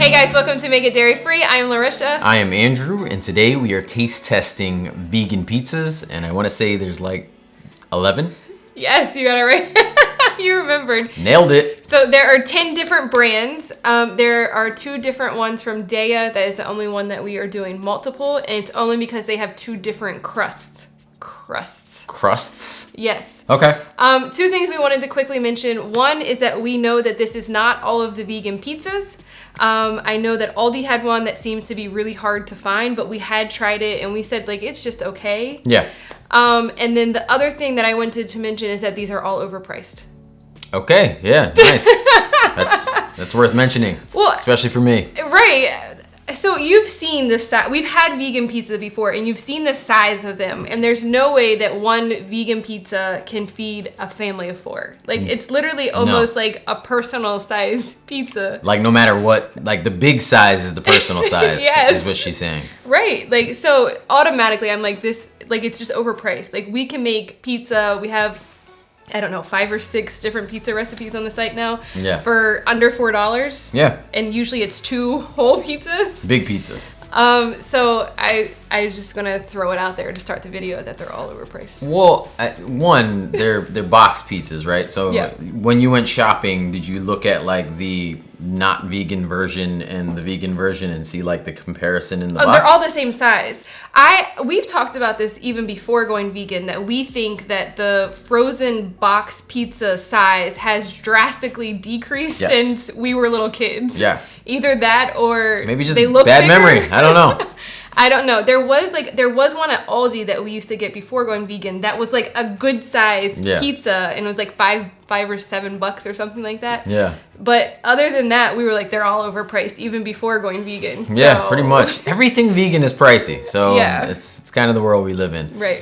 Hey guys, welcome to Make It Dairy Free. I am Larisha. I am Andrew, and today we are taste testing vegan pizzas, and I want to say there's like 11. Yes, you got it right. You remembered. Nailed it. So there are 10 different brands. There are 2 different ones from Daiya. That is the only one that we are doing multiple, and it's only because they have 2 different crusts. Crusts? Yes. Okay. 2 things we wanted to quickly mention. One is that we know that this is not all of the vegan pizzas. I know that Aldi had one that seems to be really hard to find, but we had tried it and we said like it's just okay. Yeah. And then the other thing that I wanted to mention is that these are all overpriced. Okay. Yeah. Nice. that's worth mentioning. Well, especially for me. Right. So you've seen the size. We've had vegan pizza before, and you've seen the size of them. And there's no way that one vegan pizza can feed a family of 4. Like it's literally almost like a personal size pizza. Like no matter what, like the big size is the personal size. Yes. Is what she's saying. Right. Like so automatically, I'm like this. Like it's just overpriced. Like we can make pizza. We have, I don't know, 5 or 6 different pizza recipes on the site now. Yeah. For under $4. Yeah. And usually it's 2 whole pizzas. Big pizzas. So I just gonna throw it out there to start the video that they're all overpriced. Well, one, they're box pizzas, right? So yeah. When you went shopping, did you look at like the not vegan version and the vegan version and see like the comparison in the box? They're all the same size. We've talked about this even before going vegan, that we think that the frozen box pizza size has drastically decreased since we were little kids. Yeah. Either that or maybe just they look bad bigger. memory. I don't know. I don't know. There was one at Aldi that we used to get before going vegan that was like a good size pizza, and it was like $5 or $7 or something like that. Yeah. But other than that, we were like, they're all overpriced even before going vegan. Yeah, pretty much. Everything vegan is pricey, so it's kind of the world we live in. Right.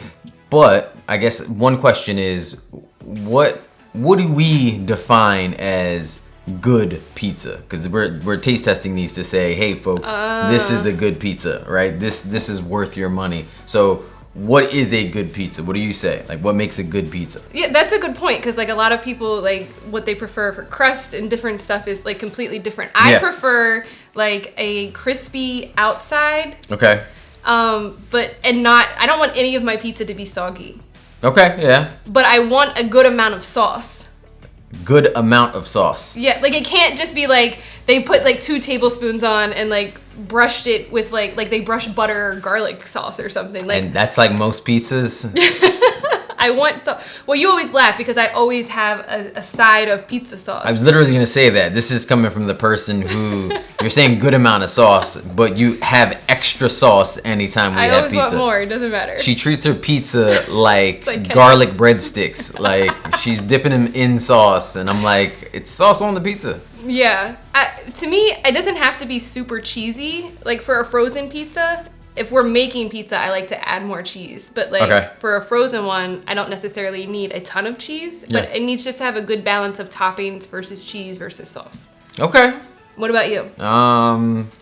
But I guess one question is, what do we define as good pizza? Because we're taste testing these to say, hey folks, this is a good pizza, right? This is worth your money. So what is a good pizza? What do you say? Like what makes a good pizza? Yeah, that's a good point, because like a lot of people, like what they prefer for crust and different stuff is like completely different. I prefer like a crispy outside. Okay. I don't want any of my pizza to be soggy. Okay, yeah. But I want a good amount of sauce. Good amount of sauce. Yeah, like it can't just be like they put like 2 tablespoons on and like brushed it with like they brush butter or garlic sauce or something. Like, and that's like most pizzas. I want well, you always laugh because I always have a side of pizza sauce. I was literally gonna say that. This is coming from the person who you're saying good amount of sauce, but you have extra sauce anytime we have pizza. I always want more. It doesn't matter. She treats her pizza like garlic breadsticks. Like she's dipping them in sauce, and I'm like, it's sauce on the pizza. Yeah. To me, it doesn't have to be super cheesy. Like for a frozen pizza, if we're making pizza, I like to add more cheese. But like for a frozen one, I don't necessarily need a ton of cheese, but it needs just to have a good balance of toppings versus cheese versus sauce. Okay. What about you?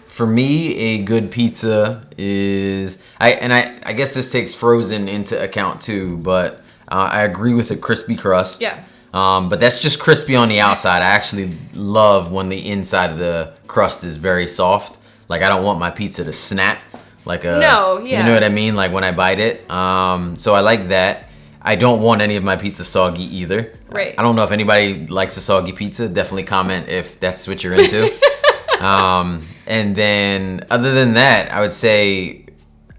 For me, a good pizza is I guess this takes frozen into account too, but I agree with a crispy crust. Yeah. But that's just crispy on the outside. I actually love when the inside of the crust is very soft. Like I don't want my pizza to snap. Like you know what I mean? Like when I bite it. So I like that. I don't want any of my pizza soggy either. Right. I don't know if anybody likes a soggy pizza. Definitely comment if that's what you're into. And then other than that, I would say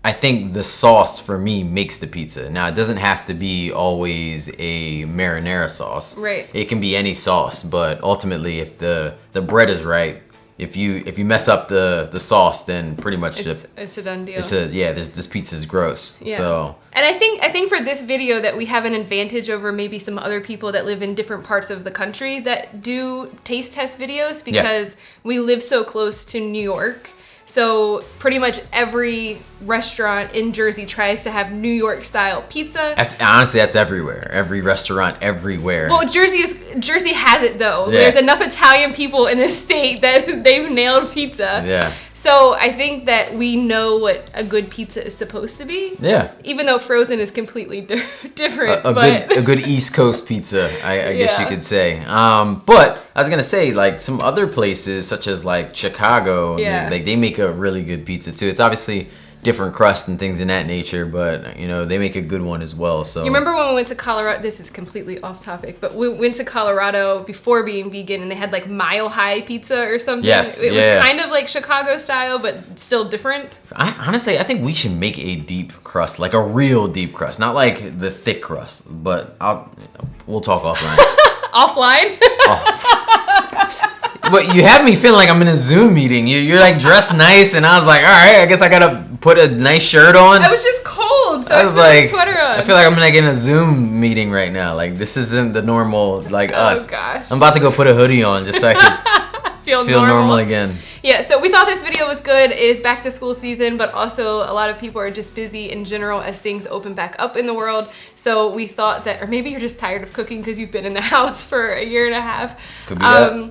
I think the sauce for me makes the pizza. Now it doesn't have to be always a marinara sauce. Right. It can be any sauce, but ultimately if the bread is right, if you mess up the sauce, then pretty much it's a done deal. This pizza is gross. Yeah. So and I think for this video that we have an advantage over maybe some other people that live in different parts of the country that do taste test videos, because we live so close to New York. So pretty much every restaurant in Jersey tries to have New York style pizza. Honestly, that's everywhere. Every restaurant, everywhere. Well, Jersey has it though. Yeah. There's enough Italian people in this state that they've nailed pizza. Yeah. So I think that we know what a good pizza is supposed to be. Yeah. Even though frozen is completely different. A good East Coast pizza, I guess you could say. But I was gonna say, like, some other places, such as like Chicago, they make a really good pizza too. It's obviously different crust and things in that nature, but you know, they make a good one as well. So you remember when we went to Colorado? This is completely off topic, but we went to Colorado before being vegan, and they had like Mile High pizza or something. Yes, it was kind of like Chicago style, but still different. Honestly, I think we should make a deep crust, like a real deep crust, not like the thick crust. But we'll talk offline. Offline? But you have me feeling like I'm in a Zoom meeting. You're like dressed nice, and I was like, all right, I guess I gotta put a nice shirt on. I was just cold, so I was like, a sweater on. I feel like I'm like in a Zoom meeting right now. Like, this isn't the normal, like, us. Oh gosh. I'm about to go put a hoodie on just so I can feel normal again. Yeah, so we thought this video was good. It's back to school season, but also a lot of people are just busy in general as things open back up in the world. So we thought that, or maybe you're just tired of cooking because you've been in the house for a year and a half. Could be that.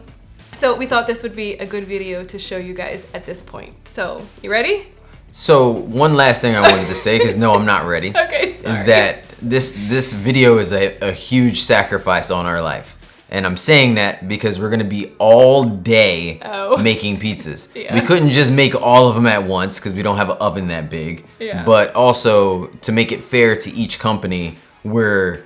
So we thought this would be a good video to show you guys at this point. So, you ready? So one last thing I wanted to say, because no, I'm not ready. Okay, sorry. Is that this video is a huge sacrifice on our life. And I'm saying that because we're gonna be all day making pizzas. Yeah. We couldn't just make all of them at once because we don't have an oven that big. Yeah. But also, to make it fair to each company, we're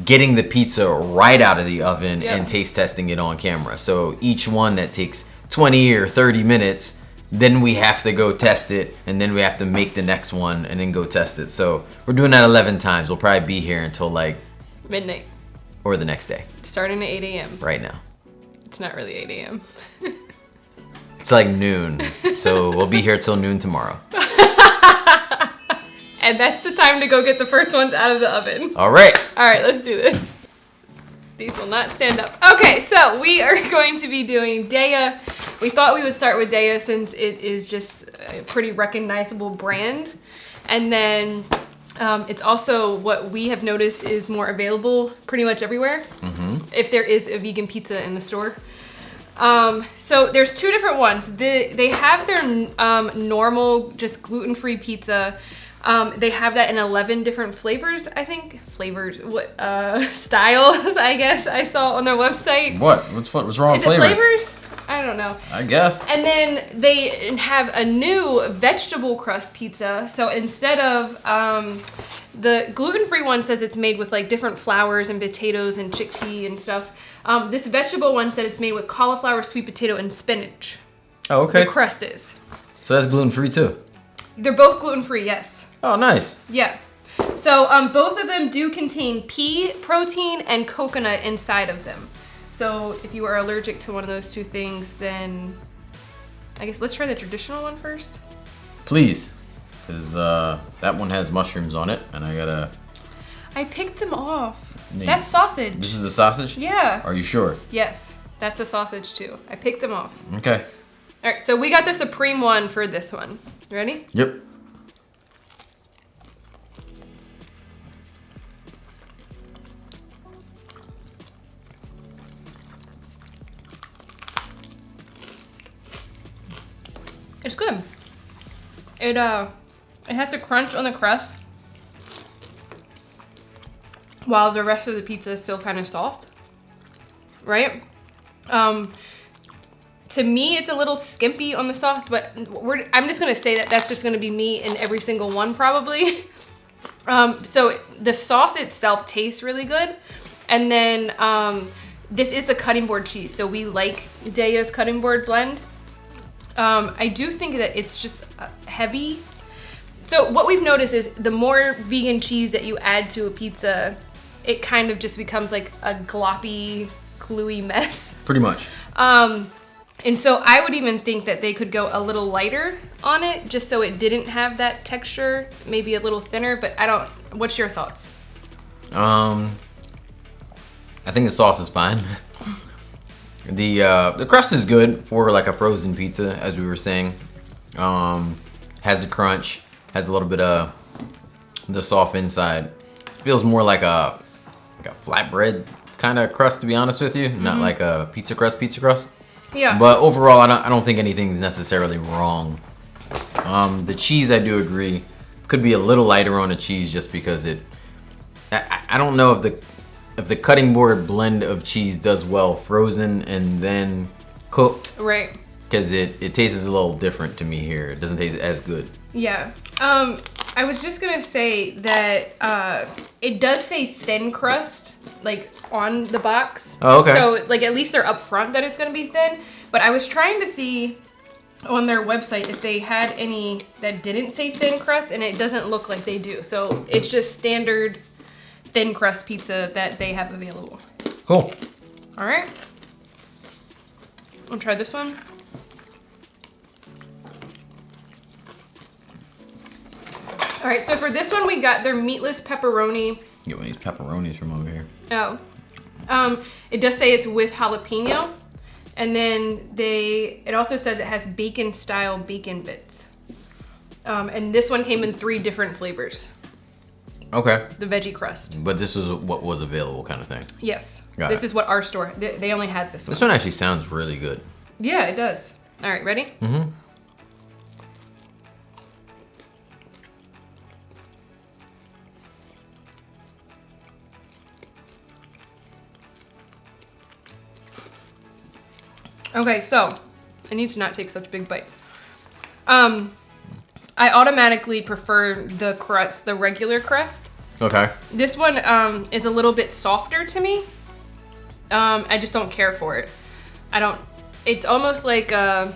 getting the pizza right out of the oven and taste testing it on camera. So each one that takes 20 or 30 minutes, then we have to go test it, and then we have to make the next one and then go test it. So we're doing that 11 times. We'll probably be here until like midnight. Or the next day. Starting at 8 a.m. Right now. It's not really 8 a.m. It's like noon. So we'll be here till noon tomorrow. And that's the time to go get the first ones out of the oven. All right. All right, let's do this. These will not stand up. Okay, so we are going to be doing Daiya. We thought we would start with Daiya since it is just a pretty recognizable brand. And then it's also what we have noticed is more available pretty much everywhere. If there is a vegan pizza in the store. So there's two different ones. They have their normal, just gluten-free pizza. They have that in 11 different flavors, I think. Styles, I guess I saw on their website. What's wrong with flavors? Flavors? I don't know. I guess. And then they have a new vegetable crust pizza. So instead of, the gluten-free one says it's made with like different flours and potatoes and chickpea and stuff. This vegetable one said it's made with cauliflower, sweet potato, and spinach. Oh, okay. The crust is. So that's gluten-free too? They're both gluten-free, yes. Oh, nice. Yeah. So both of them do contain pea protein and coconut inside of them. So if you are allergic to one of those two things, then I guess let's try the traditional one first. Please, because that one has mushrooms on it, and I picked them off. No, that's sausage. This is a sausage? Yeah. Are you sure? Yes, that's a sausage too. I picked them off. Okay. All right, so we got the supreme one for this one. You ready? Yep. It's good. It has the crunch on the crust while the rest of the pizza is still kind of soft, right? To me, it's a little skimpy on the soft, but I'm just gonna say that that's just gonna be me in every single one probably. So the sauce itself tastes really good. And then this is the cutting board cheese. So we like Daiya's cutting board blend. I do think that it's just heavy. So what we've noticed is the more vegan cheese that you add to a pizza, it kind of just becomes like a gloppy, gluey mess. Pretty much. And so I would even think that they could go a little lighter on it just so it didn't have that texture, maybe a little thinner, but what's your thoughts? I think the sauce is fine. The crust is good for like a frozen pizza, as we were saying. Has the crunch, has a little bit of the soft inside. Feels more like a flatbread kind of crust, to be honest with you. Not like a pizza crust. Yeah. But overall, I don't think anything's necessarily wrong The cheese, I do agree, could be a little lighter on the cheese just because I don't know if the cutting board blend of cheese does well frozen and then cooked. Right. Because it tastes a little different to me here. It doesn't taste as good. Yeah. I was just gonna say that it does say thin crust, like on the box. Oh, okay. So like at least they're upfront that it's gonna be thin. But I was trying to see on their website if they had any that didn't say thin crust, and it doesn't look like they do. So it's just standard thin crust pizza that they have available. Cool. All right. I'll try this one. All right, so for this one, we got their meatless pepperoni. Get one of these pepperonis from over here. Oh. It does say it's with jalapeno. And then it also says it has bacon style bacon bits. And this one came in 3 different flavors. Okay. The veggie crust. But this was what was available kind of thing. Yes. Got this it. is what our store, they only had this one. This one actually sounds really good. Yeah, it does. All right, ready? Mm-hmm. Okay, so I need to not take such big bites. I automatically prefer the crust, the regular crust. Okay. This one is a little bit softer to me. I just don't care for it. It's almost like a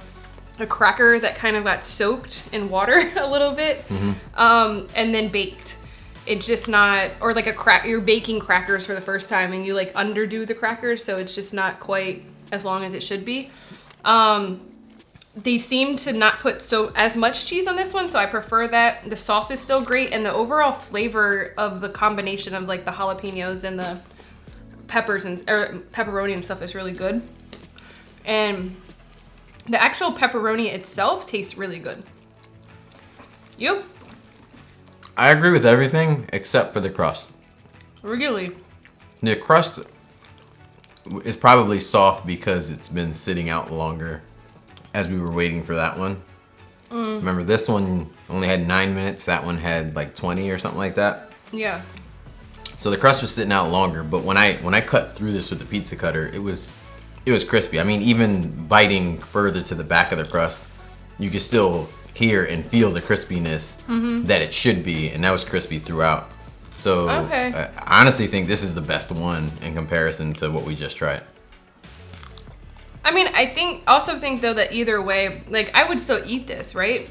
cracker that kind of got soaked in water a little bit, and then baked. It's just not, or like you're baking crackers for the first time and you like underdo the crackers, so it's just not quite as long as it should be. They seem to not put as much cheese on this one, so I prefer that. The sauce is still great, and the overall flavor of the combination of like the jalapenos and the peppers or pepperoni and stuff is really good. And the actual pepperoni itself tastes really good. You? I agree with everything except for the crust. Really? The crust is probably soft because it's been sitting out longer as we were waiting for that one. Remember, this one only had 9 minutes. That one had like 20 or something like that. Yeah. So the crust was sitting out longer, but when I cut through this with the pizza cutter, it was crispy. I mean, even biting further to the back of the crust, you could still hear and feel the crispiness that it should be, and that was crispy throughout. So okay. I honestly think this is the best one in comparison to what we just tried. I mean, also think though that either way, like I would still eat this, right?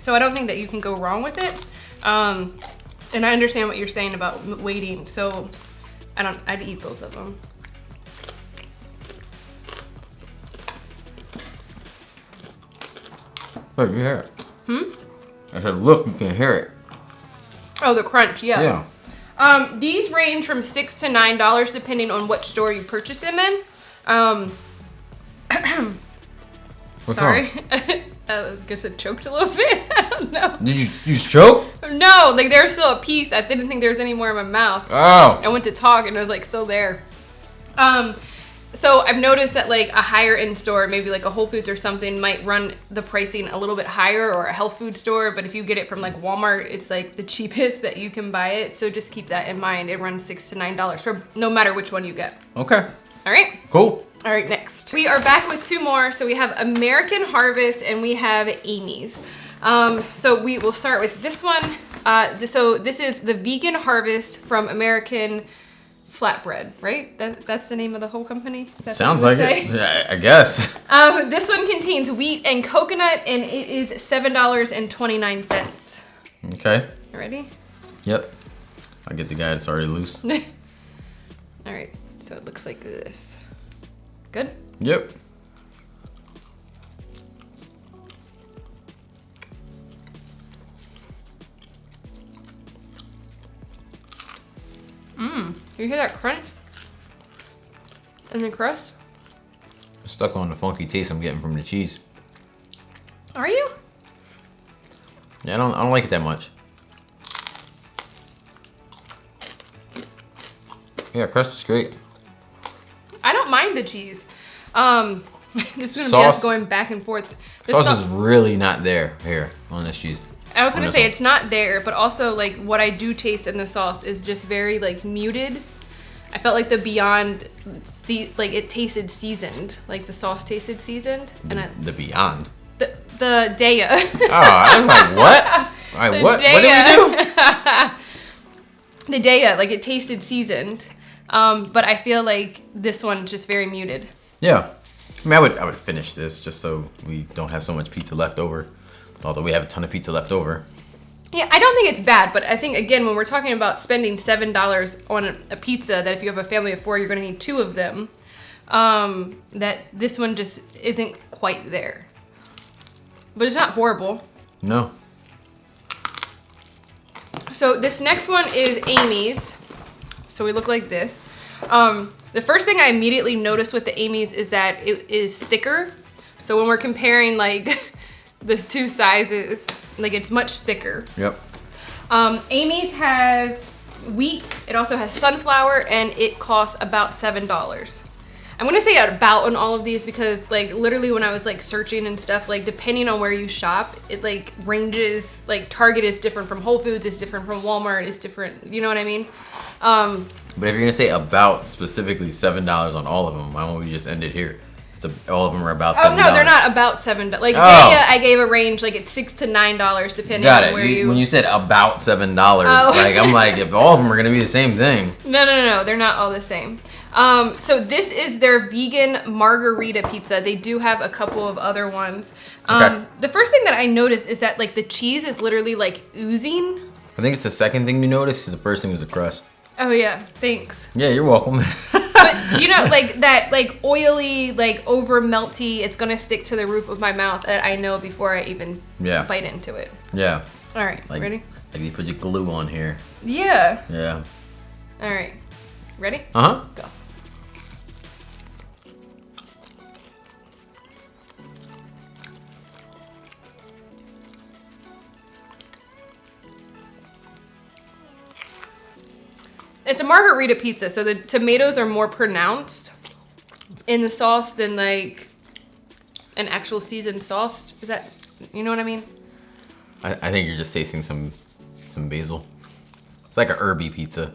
So I don't think that you can go wrong with it. And I understand what you're saying about waiting. So I'd eat both of them. Look, you hear it. I said, look, you can hear it. Oh, the crunch, yeah. Yeah. These range from $6 to $9 depending on what store you purchase them in. What's Sorry. wrong? I guess it choked a little bit. I don't know. Did you choke? No, like there's still a piece. I didn't think there was any more in my mouth. Oh. I went to talk and it was like still there. So I've noticed that like a higher end store, maybe like a Whole Foods or something, might run the pricing a little bit higher, or a health food store. But if you get it from like Walmart, it's like the cheapest that you can buy it. So just keep that in mind. It runs $6 to $9 for no matter which one you get. Okay. All right. Cool. All right, next. We are back with 2 more. So we have American Harvest and we have Amy's. So we will start with this one. So this is the Vegan Harvest from American Flatbread, right? That's the name of the whole company? Sounds like it. Yeah, I guess. This one contains wheat and coconut, and it is $7.29. Okay. You ready? Yep. I'll get the guy that's already loose. All right, so it looks like this. Good? Yep. You hear that crunch? And the crust? Stuck on the funky taste I'm getting from the cheese. Are you? Yeah, I don't like it that much. Yeah, crust is great. I don't mind the cheese. This is gonna be us going back and forth. Sauce is really not there here on this cheese. I was gonna say it's not there, but also like what I do taste in the sauce is just very like muted. I felt like the Beyond, like it tasted seasoned, like the sauce tasted seasoned, and the Beyond. The Daiya. Oh, I was like, what? All right, what did we do? The Daiya, like it tasted seasoned, but I feel like this one's just very muted. Yeah, I mean, I would finish this just so we don't have so much pizza left over. Although we have a ton of pizza left over. Yeah, I don't think it's bad, but I think, again, when we're talking about spending $7 on a pizza, that if you have a family of 4, you're going to need 2 of them, that this one just isn't quite there. But it's not horrible. No. So this next one is Amy's. So we look like this. The first thing I immediately noticed with the Amy's is that it is thicker. So when we're comparing, like... the 2 sizes, like it's much thicker. Yep. Amy's has wheat, it also has sunflower, and it costs about $7. I'm gonna say about on all of these because like literally when I was like searching and stuff, like depending on where you shop, it like ranges, like Target is different from Whole Foods, it's different from Walmart, it's different, you know what I mean? But if you're gonna say about specifically $7 on all of them, why don't we just end it here? All of them are about $7. Oh no, they're not about $7. Like Daiya, I gave a range, like it's $6 to $9 depending on where you. When you said about $7, like I'm like, if all of them are gonna be the same thing. No, they're not all the same. So this is their vegan margarita pizza. They do have a couple of other ones. Okay. The first thing that I noticed is that like the cheese is literally like oozing. I think it's the second thing you noticed because the first thing was the crust. Oh yeah, thanks. Yeah, you're welcome. But you know, like that, like oily, like over melty, it's gonna stick to the roof of my mouth that I know before I even bite into it. Yeah. All right, like, ready? Like you put your glue on here. Yeah. Yeah. All right, ready? Uh-huh. Go. It's a margarita pizza, so the tomatoes are more pronounced in the sauce than like an actual seasoned sauce. Is that, you know what I mean? I think you're just tasting some basil. It's like a herby pizza.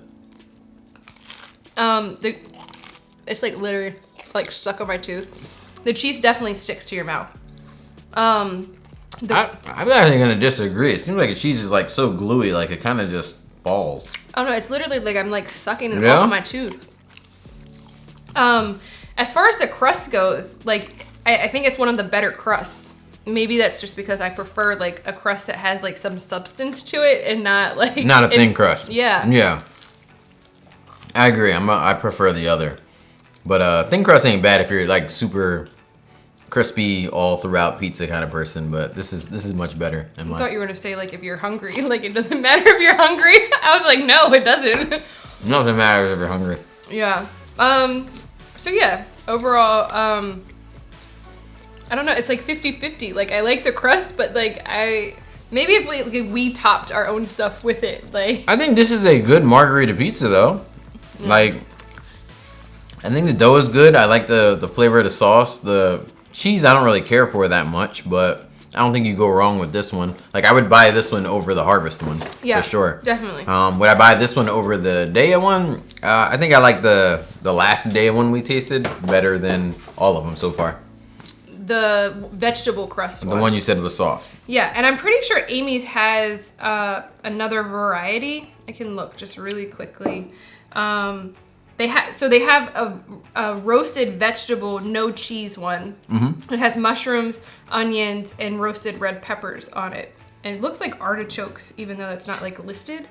It's like literally like stuck on my tooth. The cheese definitely sticks to your mouth. I'm actually gonna disagree. It seems like the cheese is like so gluey, like it kind of just falls. Oh no, it's literally like I'm like sucking it off of my tooth. As far as the crust goes, like I think it's one of the better crusts. Maybe that's just because I prefer like a crust that has like some substance to it and not like not a thin crust. Yeah. Yeah. I agree. I prefer the other, but thin crust ain't bad if you're like super crispy all throughout pizza kind of person. But this is much better. I thought you were gonna say like if you're hungry, like it doesn't matter if you're hungry. I was like, no, it doesn't. Nothing matters if you're hungry. Yeah. So yeah, overall, I don't know. It's like 50-50. Like I like the crust, but like maybe if we topped our own stuff with it, like. I think this is a good margarita pizza though. Yeah. Like, I think the dough is good. I like the flavor of the sauce. The cheese I don't really care for that much, but I don't think you go wrong with this one. Like I would buy this one over the Harvest one. Yeah, for sure. Definitely. Would I buy this one over the Daiya one? I think I like the last Daiya one we tasted better than all of them so far. The vegetable crust one. The one you said was soft. Yeah, and I'm pretty sure Amy's has another variety. I can look just really quickly. They have a roasted vegetable, no cheese one. Mm-hmm. It has mushrooms, onions, and roasted red peppers on it. And it looks like artichokes, even though that's not like listed.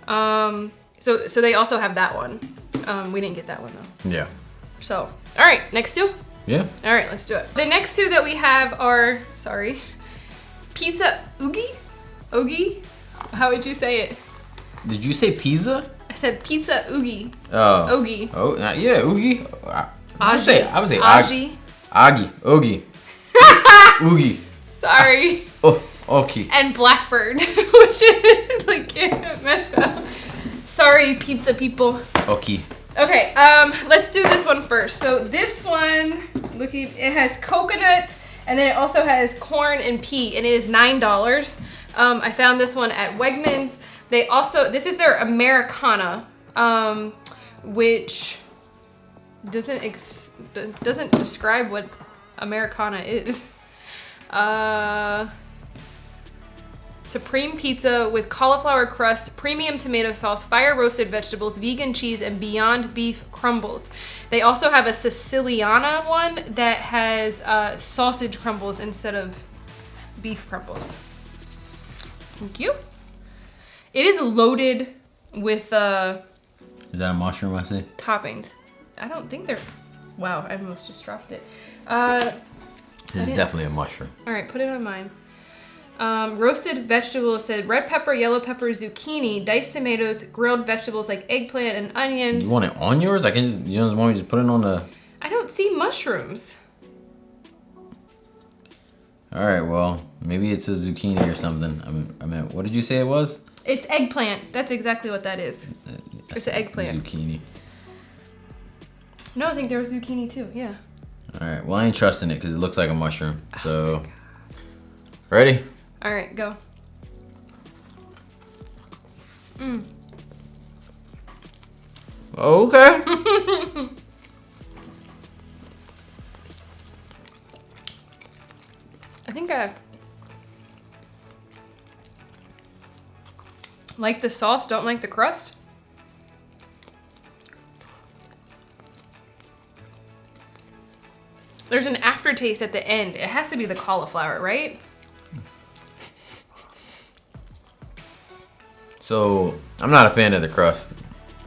So they also have that one. We didn't get that one though. Yeah. So, all right, next 2? Yeah. All right, let's do it. The next 2 that we have are, pizza Oggi? Oggi? How would you say it? Did you say pizza? I said pizza Oggi. Oh. Oggi. Oh, yeah, Oggi. I would say Oggi. Oggi. Oggi. Oggi. Sorry. Oh, okay. And Blackbird, which is like messed up. Sorry, pizza people. Okay. Okay, let's do this one first. So this one, it has coconut, and then it also has corn and pea, and it is $9. I found this one at Wegmans. They also, this is their Americana, which doesn't describe what Americana is. Supreme pizza with cauliflower crust, premium tomato sauce, fire roasted vegetables, vegan cheese, and Beyond Beef crumbles. They also have a Siciliana one that has sausage crumbles instead of beef crumbles. Thank you. It is loaded with Is that a mushroom I see? toppings. I don't think they're... Wow, I almost just dropped it. This is definitely a mushroom. All right, put it on mine. Roasted vegetables said red pepper, yellow pepper, zucchini, diced tomatoes, grilled vegetables like eggplant and onions. You want it on yours? I can just, you don't want me to just put it on the... I don't see mushrooms. All right, well, maybe it's a zucchini or something. I mean, what did you say it was? It's eggplant. That's exactly what that is. It's an eggplant. Zucchini. No, I think there was zucchini too, yeah. All right, well, I ain't trusting it because it looks like a mushroom. So, ready? All right, go. Okay. I think I like the sauce, don't like the crust. There's an aftertaste at the end. It has to be the cauliflower, right? So, I'm not a fan of the crust.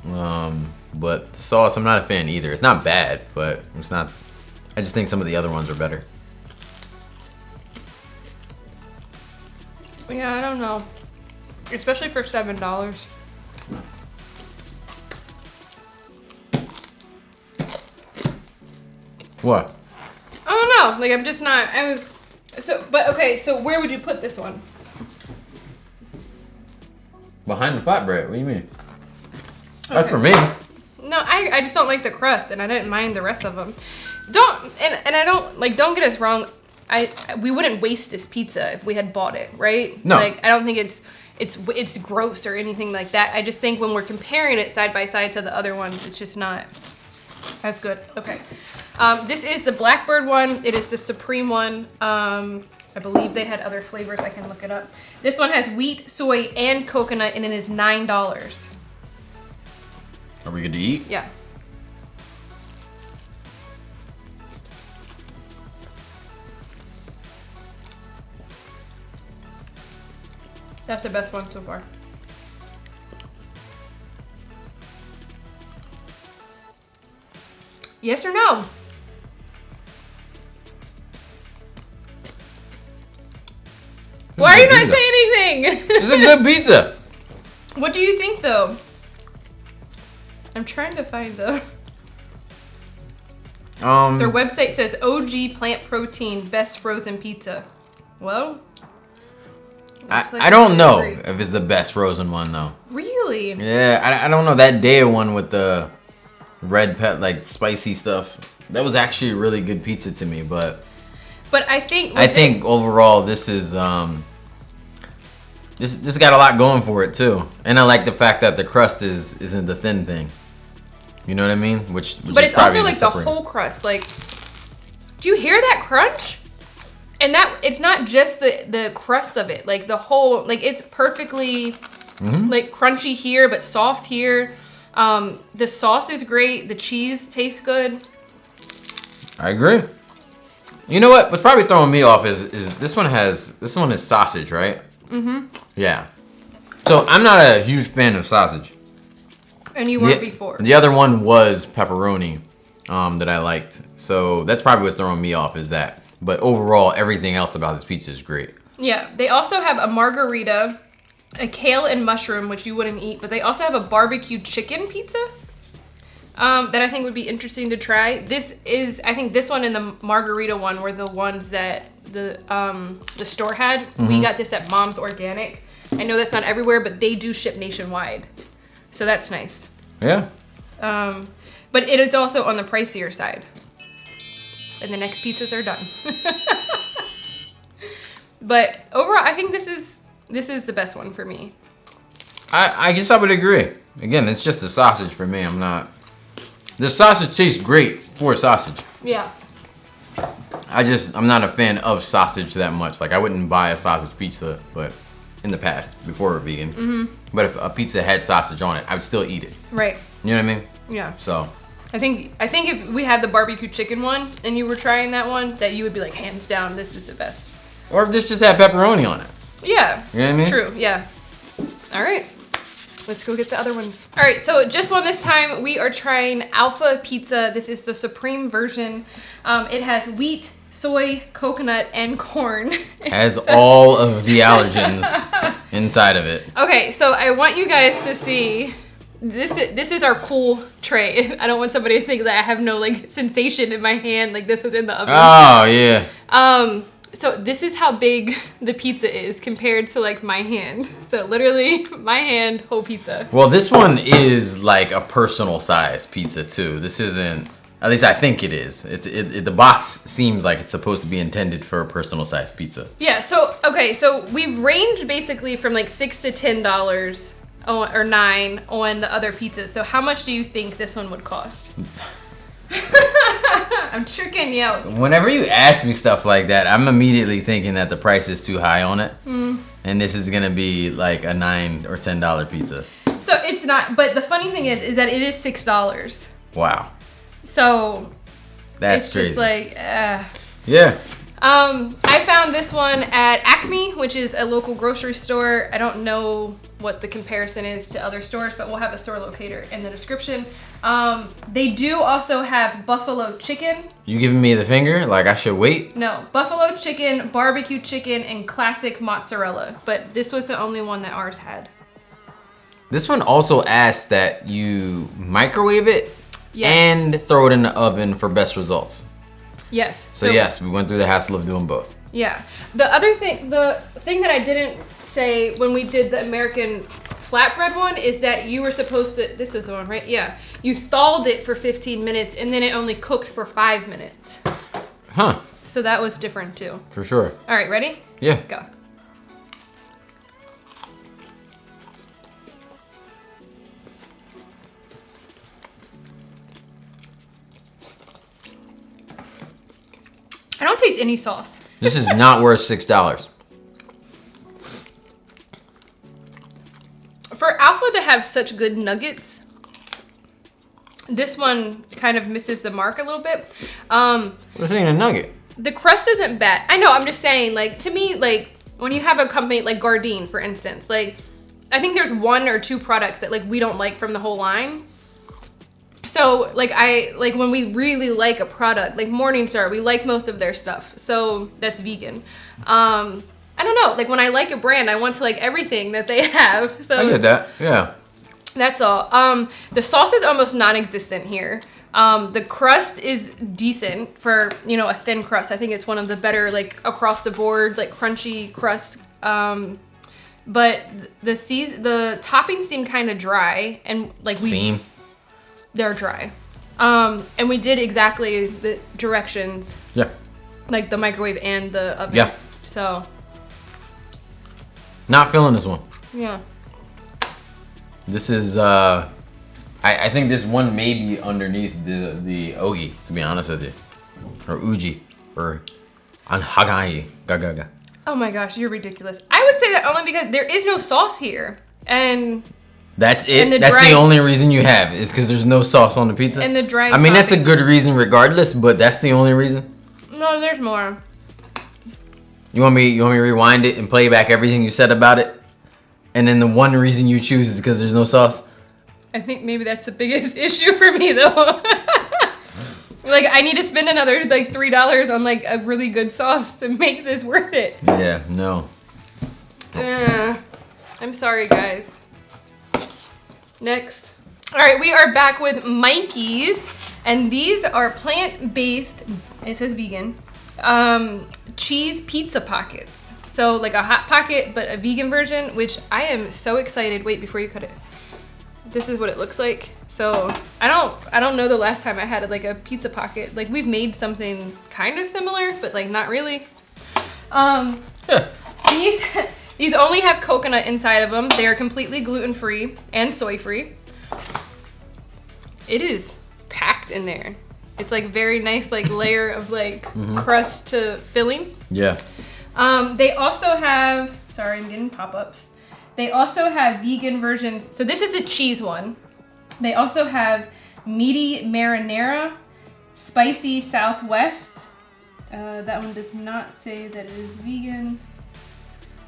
But the sauce, I'm not a fan either. It's not bad, but it's not... I just think some of the other ones are better. Yeah, I don't know. Especially for $7. What? I don't know. Like, I'm just not... But okay, so where would you put this one? Behind the flatbread, what do you mean? Okay. That's for me. No, I just don't like the crust, and I didn't mind the rest of them. Don't get us wrong. We wouldn't waste this pizza if we had bought it, right? No. Like, I don't think it's gross or anything like that. I just think when we're comparing it side by side to the other ones, it's just not as good. Okay. This is the Blackbird one. It is the Supreme one. I believe they had other flavors. I can look it up. This one has wheat, soy, and coconut, and it is $9. Are we good to eat? Yeah. That's the best one so far. Yes or no? Why are you not saying anything? It's a good pizza. What do you think though? I'm trying to find the... Their website says Oggi plant protein best frozen pizza. Well, I don't know if it's the best frozen one though. Really? Yeah, I don't know. That Daiya one with the red like spicy stuff, that was actually a really good pizza to me, but I think overall this is this got a lot going for it too. And I like the fact that the crust isn't the thin thing. You know what I mean? Which but is it's also probably like the whole crust. Like, do you hear that crunch? And that it's not just the crust of it. Like the whole, like it's perfectly like crunchy here, but soft here. The sauce is great. The cheese tastes good. I agree. You know what? What's probably throwing me off is this one is sausage, right? Yeah. So I'm not a huge fan of sausage. And you weren't before. The other one was pepperoni that I liked. So that's probably what's throwing me off is that. But overall, everything else about this pizza is great. Yeah. They also have a margarita, a kale and mushroom, which you wouldn't eat. But they also have a barbecue chicken pizza that I think would be interesting to try. I think this one and the margarita one were the ones that the store had. We got this at Mom's Organic. I know that's not everywhere, but they do ship nationwide. So that's nice. Yeah. but it is also on the pricier side. And the next pizzas are done. But overall, I think this is the best one for me. I guess I would agree. Again, it's just the sausage for me. The sausage tastes great for sausage. Yeah. I'm not a fan of sausage that much. Like, I wouldn't buy a sausage pizza, but in the past, before we were vegan. Mm-hmm. But if a pizza had sausage on it, I would still eat it. Right. You know what I mean? Yeah. So. I think if we had the barbecue chicken one and you were trying that one, that you would be like, hands down, this is the best. Or if this just had pepperoni on it. Yeah. You know what I mean? True, yeah. All right. Let's go get the other ones. All right, so just one this time, we are trying Alpha Pizza. This is the supreme version. It has wheat, soy, coconut, and corn. Has all of the allergens inside of it. Okay, so I want you guys to see, this is our cool tray. I don't want somebody to think that I have no like sensation in my hand, like this was in the oven. Oh, yeah. So this is how big the pizza is compared to like my hand. So literally my hand, whole pizza. Well, this one is like a personal size pizza too. This isn't, at least I think it is. The box seems like it's supposed to be intended for a personal size pizza. Yeah, so, okay, so we've ranged basically from like $6 to $10 or $9 on the other pizzas. So how much do you think this one would cost? I'm tricking you. Whenever you ask me stuff like that, I'm immediately thinking that the price is too high on it. And this is gonna be like a $9 or $10 pizza. So it's not, but the funny thing is that it is $6. Wow. So that's it's crazy. Just like, Yeah. I found this one at Acme, which is a local grocery store. I don't know what the comparison is to other stores, but we'll have a store locator in the description. They do also have buffalo chicken. You giving me the finger? Like I should wait? No, buffalo chicken, barbecue chicken, and classic mozzarella. But this was the only one that ours had. This one also asks that you microwave it and throw it in the oven for best results. Yes. So yes, we went through the hassle of doing both. Yeah. The thing that I didn't say when we did the American flatbread one is that you were supposed to, this was the one, right? Yeah. You thawed it for 15 minutes and then it only cooked for 5 minutes. Huh. So that was different too. For sure. All right, ready? Yeah. Go. I don't taste any sauce. This is not worth $6. For Alpha to have such good nuggets, this one kind of misses the mark a little bit. What's in a nugget? The crust isn't bad. I know, I'm just saying, like, to me, like, when you have a company like Gardein, for instance, like, I think there's 1 or 2 products that, like, we don't like from the whole line. So, like, when we really like a product, like Morningstar, we like most of their stuff. So, that's vegan. I don't know, like, when I like a brand, I want to like everything that they have. So I get that, yeah. That's all. The sauce is almost non-existent here. The crust is decent for, you know, a thin crust. I think it's one of the better, like, across the board, like, crunchy crust. But the toppings seem kind of dry, and like they're dry. And we did exactly the directions. Yeah. Like the microwave and the oven. Yeah. So. Not feeling this one. Yeah. This is, I think this one may be underneath the Oggi, to be honest with you. Or Oggi, or Anhagai, Gagaga. Oh my gosh, you're ridiculous. I would say that only because there is no sauce here. And that's it. That's the only reason you have is because there's no sauce on the pizza. And the dry. I mean, that's a good reason regardless, but that's the only reason. No, there's more. You want me to rewind it and play back everything you said about it, and then the one reason you choose is because there's no sauce? I think maybe that's the biggest issue for me though. Like, I need to spend another like $3 on like a really good sauce to make this worth it. Yeah. No. I'm sorry, guys. Next. All right, we are back with Mikey's, and these are plant-based, it says vegan, cheese pizza pockets. So like a hot pocket, but a vegan version, which I am so excited. Wait, before you cut it. This is what it looks like. So I don't know the last time I had like a pizza pocket. Like we've made something kind of similar, but like not really. These only have coconut inside of them. They are completely gluten-free and soy-free. It is packed in there. It's like very nice like layer of like crust to filling. Yeah. They also have, sorry, I'm getting pop-ups. They also have vegan versions. So this is a cheese one. They also have meaty marinara, spicy southwest. That one does not say that it is vegan.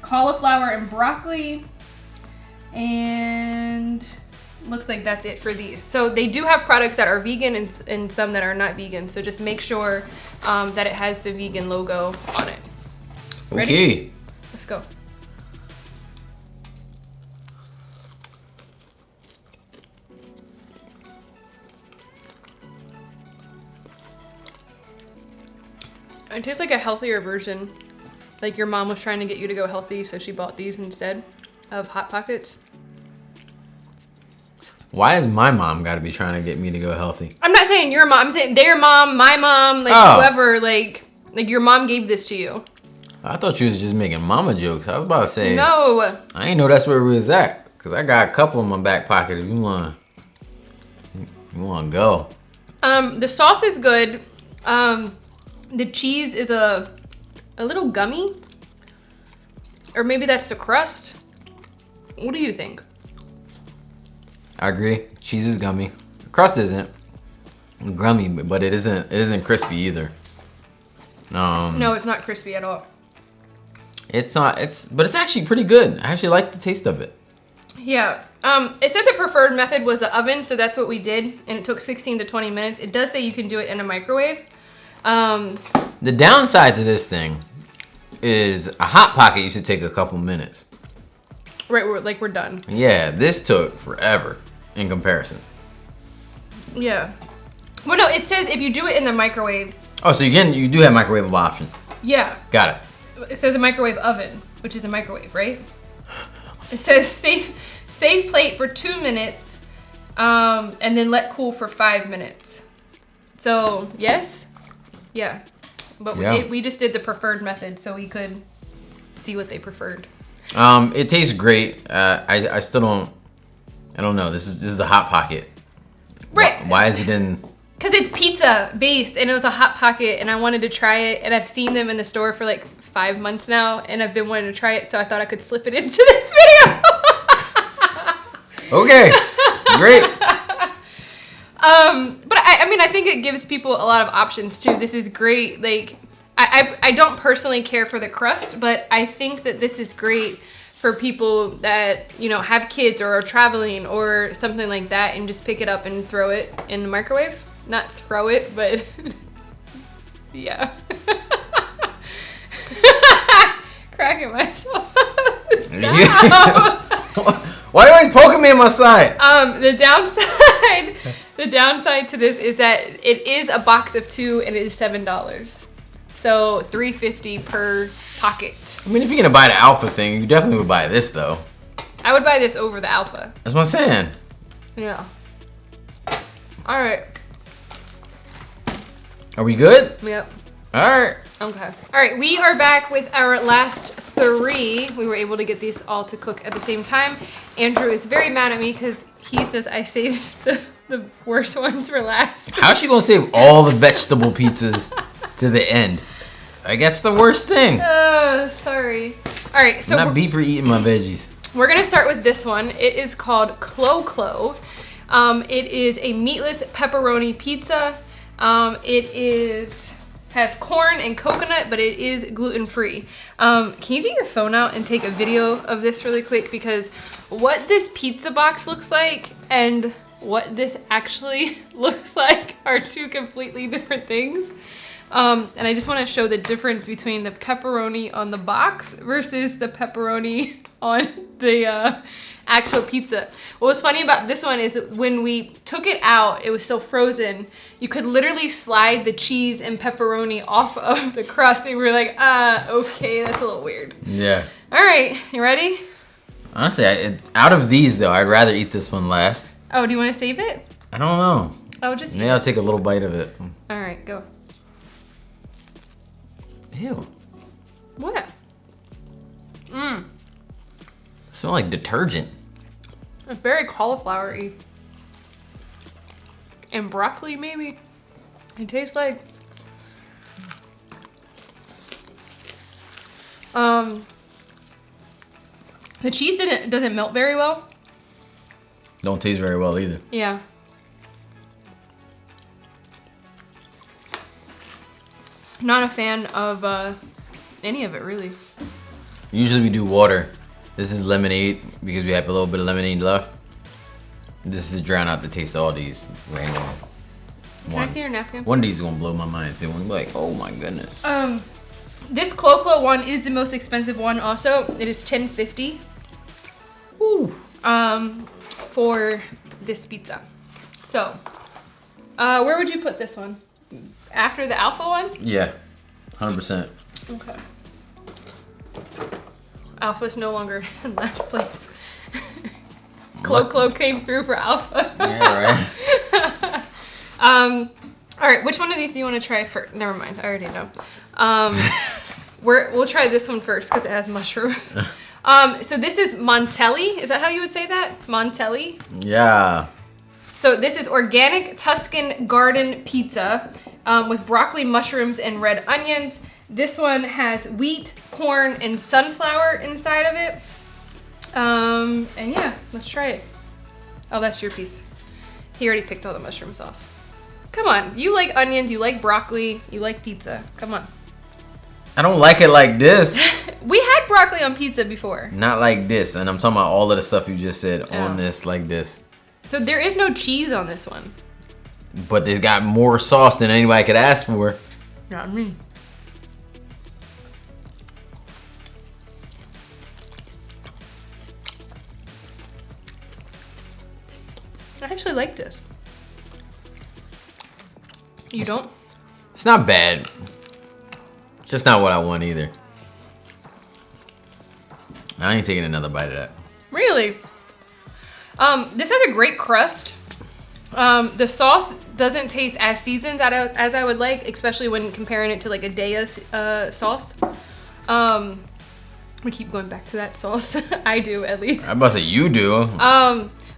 Cauliflower and broccoli. And looks like that's it for these. So they do have products that are vegan and some that are not vegan. So just make sure that it has the vegan logo on it. Ready? Okay. Let's go. It tastes like a healthier version. Like your mom was trying to get you to go healthy, so she bought these instead of Hot Pockets. Why has my mom got to be trying to get me to go healthy? I'm not saying your mom. I'm saying their mom, my mom, like whoever. Like your mom gave this to you. I thought you was just making mama jokes. I was about to say. No. I ain't know that's where we was at. Because I got a couple in my back pocket if you want to go. The sauce is good. The cheese is a little gummy. Or maybe that's the crust. What do you think? I agree. Cheese is gummy. The crust isn't gummy, but it isn't crispy either. No, it's not crispy at all. It's not. But it's actually pretty good. I actually like the taste of it. Yeah. It said the preferred method was the oven, so that's what we did, and it took 16 to 20 minutes. It does say you can do it in a microwave. The downside to this thing is a Hot Pocket used to take a couple minutes. Right, we're done. Yeah, this took forever in comparison. Yeah. Well, no, it says if you do it in the microwave. Oh, so you do have microwavable options. Yeah. Got it. It says a microwave oven, which is a microwave, right? It says save plate for 2 minutes, and then let cool for 5 minutes. So yes, yeah, but yeah. We just did the preferred method, so we could see what they preferred. It tastes great. I still don't. I don't know. This is a Hot Pocket. Right. Why is it in? Because it's pizza based, and it was a Hot Pocket, and I wanted to try it, and I've seen them in the store for like 5 months now, and I've been wanting to try it, so I thought I could slip it into this video. Okay, great. But I mean, I think it gives people a lot of options too. This is great. Like, I don't personally care for the crust, but I think that this is great for people that, you know, have kids or are traveling or something like that, and just pick it up and throw it in the microwave. Not throw it, but yeah. Cracking myself. Why are you like poking me in my side? The downside to this is that it is a box of 2 and it is $7. So $3.50 per pocket. I mean, if you're gonna buy the Alpha thing, you definitely would buy this though. I would buy this over the Alpha. That's what I'm saying. Yeah. All right. Are we good? Yep. All right. Okay. All right, we are back with our last 3. We were able to get these all to cook at the same time. Andrew is very mad at me because he says I saved the worst ones for last. How's she gonna save all the vegetable pizzas to the end? I guess the worst thing. Sorry. All right, so I'm not beat for eating my veggies. We're gonna start with this one. It is called Clo-Clo. It is a meatless pepperoni pizza. Has corn and coconut, but it is gluten-free. Can you get your phone out and take a video of this really quick? Because what this pizza box looks like and what this actually looks like are 2 completely different things. And I just want to show the difference between the pepperoni on the box versus the pepperoni on the actual pizza. What's funny about this one is that when we took it out, it was still frozen. You could literally slide the cheese and pepperoni off of the crust, and we were like, okay, that's a little weird. Yeah. All right, you ready? Honestly, out of these though, I'd rather eat this one last. Oh, do you want to save it? I don't know. Oh, just eat Maybe I'll take a little bite of it. All right, go. Ew. What? Mmm. Smell like detergent. It's very cauliflower-y. And broccoli, maybe. It tastes like... The cheese doesn't melt very well. Don't taste very well either. Yeah. Not a fan of any of it, really. Usually we do water. This is lemonade because we have a little bit of lemonade left. This is drown out the taste of all these random ones. Can I see your napkin? One of these is gonna blow my mind too. I'm like, oh my goodness. This Clo-Clo one is the most expensive one also. It is $10.50. Woo. For this pizza. So, where would you put this one? After the alpha one? Yeah, 100%. Okay. Alpha's no longer in last place. Clo-Clo came through for alpha. Yeah, right. All right, which one of these do you want to try first? Never mind, I already know. We'll try this one first because it has mushroom. So this is Monteli. Is that how you would say that? Monteli? Yeah. So this is organic Tuscan garden pizza with broccoli, mushrooms, and red onions. This one has wheat, corn, and sunflower inside of it. And yeah, let's try it. Oh, that's your piece. He already picked all the mushrooms off. Come on, you like onions, you like broccoli, you like pizza. Come on. I don't like it like this. We had broccoli on pizza before. Not like this. And I'm talking about all of the stuff you just said Oh. on this like this. So there is no cheese on this one. But it's got more sauce than anybody could ask for. Not me. I actually like this. You don't? It's not bad. It's just not what I want either. I ain't taking another bite of that. Really? This has a great crust. The sauce doesn't taste as seasoned as I would like, especially when comparing it to like a Daiya sauce. We keep going back to that sauce. I do, at least. I'm about to say you do.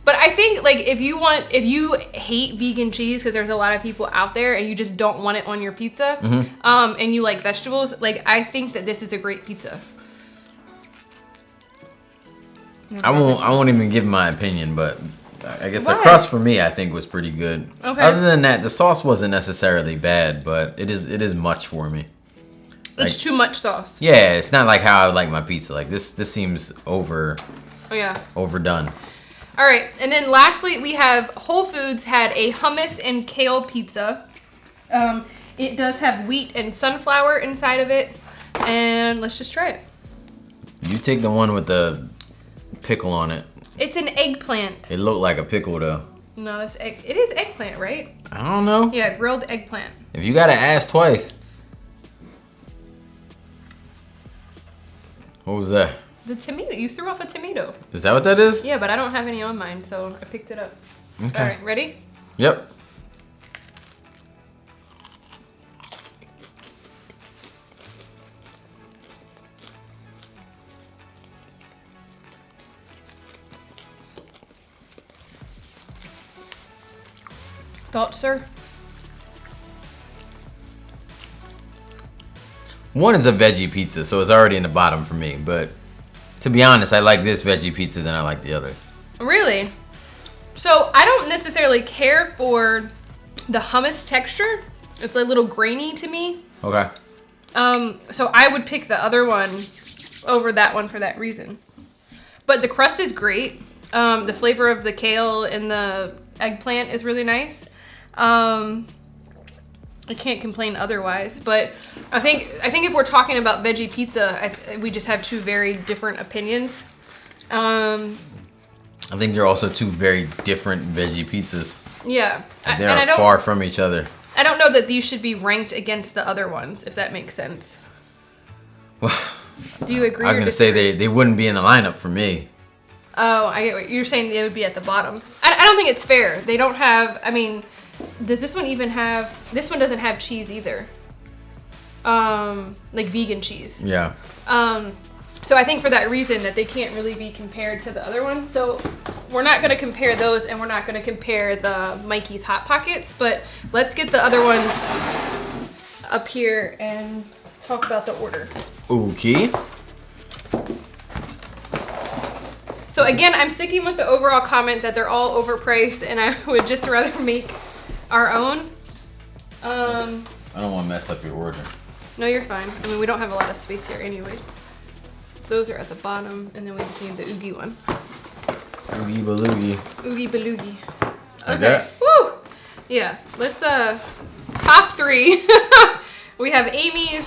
But I think like if you hate vegan cheese, because there's a lot of people out there and you just don't want it on your pizza, and you like vegetables, like I think that this is a great pizza. I won't even give my opinion, but I guess the Why? crust for me I think was pretty good. Okay. Other than that, the sauce wasn't necessarily bad, but it is much for me. It's too much sauce. Yeah, it's not like how I would like my pizza. Like this seems Oh yeah. overdone. All right, and then lastly, we have Whole Foods had a hummus and kale pizza. It does have wheat and sunflower inside of it, and let's just try it. You take the one with the pickle on it. It's an eggplant. It looked like a pickle though. No, that's egg. It is eggplant, right? I don't know. Yeah, grilled eggplant. If you gotta ask twice. What was that? The tomato. You threw off a tomato. Is that what that is? Yeah, but I don't have any on mine, so I picked it up. Okay. All right, ready? Yep. Thoughts, sir? One is a veggie pizza, so it's already in the bottom for me. But to be honest, I like this veggie pizza than I like the others. Really? So I don't necessarily care for the hummus texture. It's a little grainy to me. Okay. So I would pick the other one over that one for that reason. But the crust is great. The flavor of the kale and the eggplant is really nice. I can't complain otherwise, but I think if we're talking about veggie pizza, we just have two very different opinions. I think they're also two very different veggie pizzas. Yeah, They are far from each other. I don't know that these should be ranked against the other ones, if that makes sense. Well, Do you agree? I was or gonna say disagree? they wouldn't be in the lineup for me. Oh, I get what you're saying. It would be at the bottom. I don't think it's fair. They don't have. I mean, does this one even have? This one doesn't have cheese either. Like vegan cheese. Yeah. So I think for that reason that they can't really be compared to the other one. So we're not going to compare those, and we're not going to compare the Mikey's Hot Pockets. But let's get the other ones up here and talk about the order. Okay. So again, I'm sticking with the overall comment that they're all overpriced, and I would just rather make our own. I don't want to mess up your order. No, you're fine. I mean, we don't have a lot of space here anyway. Those are at the bottom, and then we just need the Oggi one. Oogie baloogie. Oogie baloogie. Like that? Woo! Yeah. Let's top 3. We have Amy's.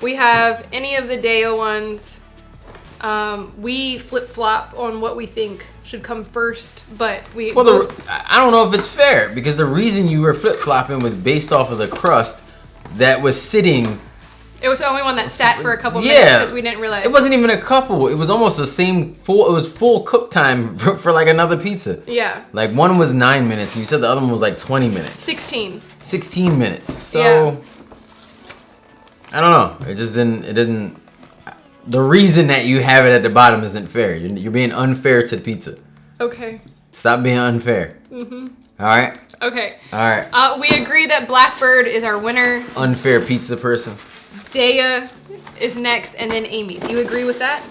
We have any of the Daiya ones. We flip-flop on what we think should come first, but we... Well, I don't know if it's fair, because the reason you were flip-flopping was based off of the crust that was sitting... It was the only one that sat for a couple minutes because we didn't realize. It wasn't even a couple. It was almost the same full... It was full cook time for like another pizza. Yeah. Like one was 9 minutes, and you said the other one was like 20 minutes. 16. 16 minutes. So... Yeah. I don't know. It just didn't... It didn't... The reason that you have it at the bottom isn't fair. You're being unfair to the pizza. Okay. Stop being unfair. Mm-hmm. All right? Okay. All right. We agree that Blackbird is our winner. Unfair pizza person. Daiya is next, and then Amy's. You agree with that?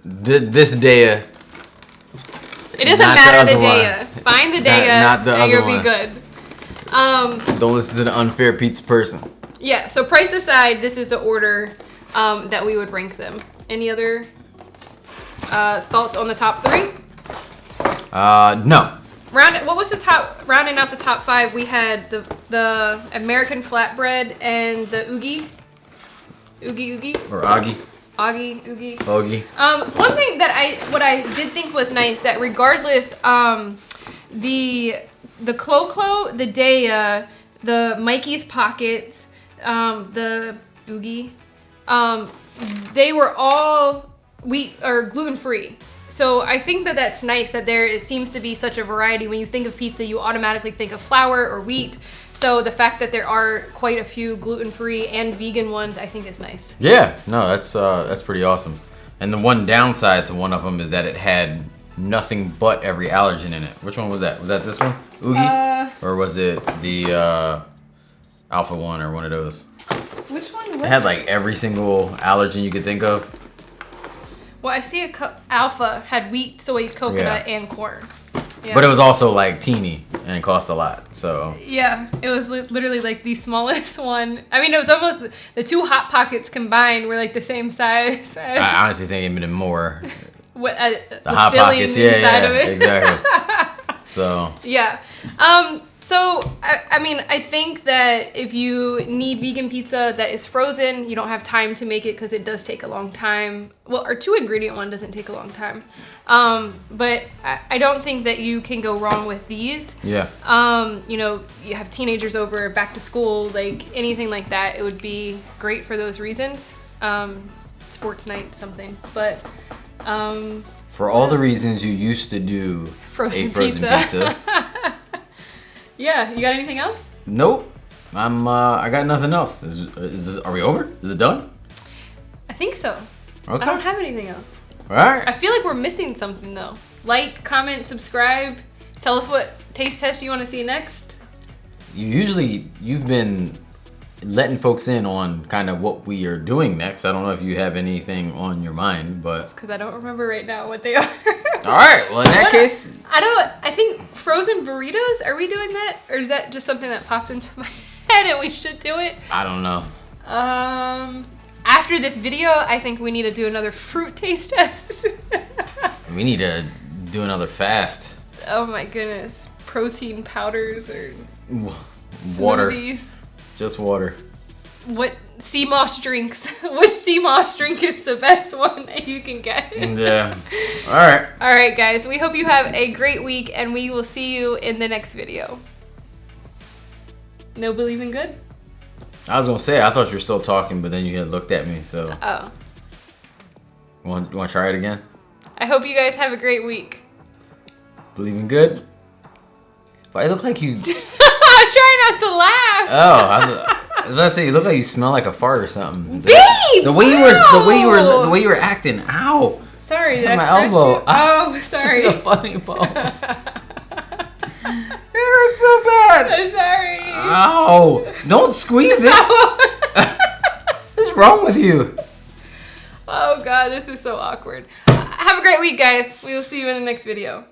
This Daiya. It doesn't matter the Daiya. Find the Daiya, not the and other you'll one. be good. Don't listen to the unfair pizza person. Yeah, so price aside, this is the order that we would rank them. Any other thoughts on the top 3? No. What was the top? Rounding out the top 5, we had the American Flatbread and the Oggi. Oggi. Or Oggi. Oggi, Oggi. Oggi. One thing that what I did think was nice, that regardless, the Clo-Clo, the Daiya, the Mikey's Pockets, the Oggi, they were all wheat or gluten-free. So I think that that's nice that it seems to be such a variety. When you think of pizza, you automatically think of flour or wheat. So the fact that there are quite a few gluten-free and vegan ones, I think is nice. Yeah, no, that's pretty awesome. And the one downside to one of them is that it had nothing but every allergen in it. Which one was that? Was that this one? Oggi? Or was it the Alpha one or one of those? Which one? It had like every single allergen you could think of. Well, I see Alpha had wheat, soy, coconut, and corn. Yeah. But it was also like teeny and cost a lot, so. Yeah, it was literally like the smallest one. I mean, it was almost, the 2 Hot Pockets combined were like the same size. I honestly think even more. What, the Hot Pockets, inside of it. Exactly. So. Yeah. So, I mean, I think that if you need vegan pizza that is frozen, you don't have time to make it because it does take a long time. Well, our 2-ingredient one doesn't take a long time. But I don't think that you can go wrong with these. Yeah. You know, you have teenagers over, back to school, like anything like that. It would be great for those reasons. Sports night, something. But for all the reasons you used to do frozen pizza. Yeah, you got anything else? Nope. I got nothing else. Are we over? Is it done? I think so. Okay. I don't have anything else. All right. I feel like we're missing something though. Like, comment, subscribe. Tell us what taste test you want to see next. You've been letting folks in on kind of what we are doing next. I don't know if you have anything on your mind, but because I don't remember right now what they are. All right. Well, in that case, I think frozen burritos. Are we doing that, or is that just something that popped into my head and we should do it? I don't know. After this video, I think we need to do another fruit taste test. We need to do another fast. Oh my goodness. Protein powders or water. Smoothies. Just water. What sea moss drinks? Which sea moss drink is the best one that you can get? Yeah. All right. All right, guys. We hope you have a great week, and we will see you in the next video. No believing good? I was gonna say I thought you were still talking, but then you had looked at me. So. Oh. You want to try it again? I hope you guys have a great week. Believing good? But I look like you... Try not to laugh. Oh, I was about to say, you look like you smell like a fart or something. Babe! The way you were acting. Ow! Sorry, did I my scratch elbow. you? Oh, sorry. The funny bone. It hurts so bad. I'm sorry. Ow! Don't squeeze it. What's wrong with you? Oh God, this is so awkward. Have a great week, guys. We will see you in the next video.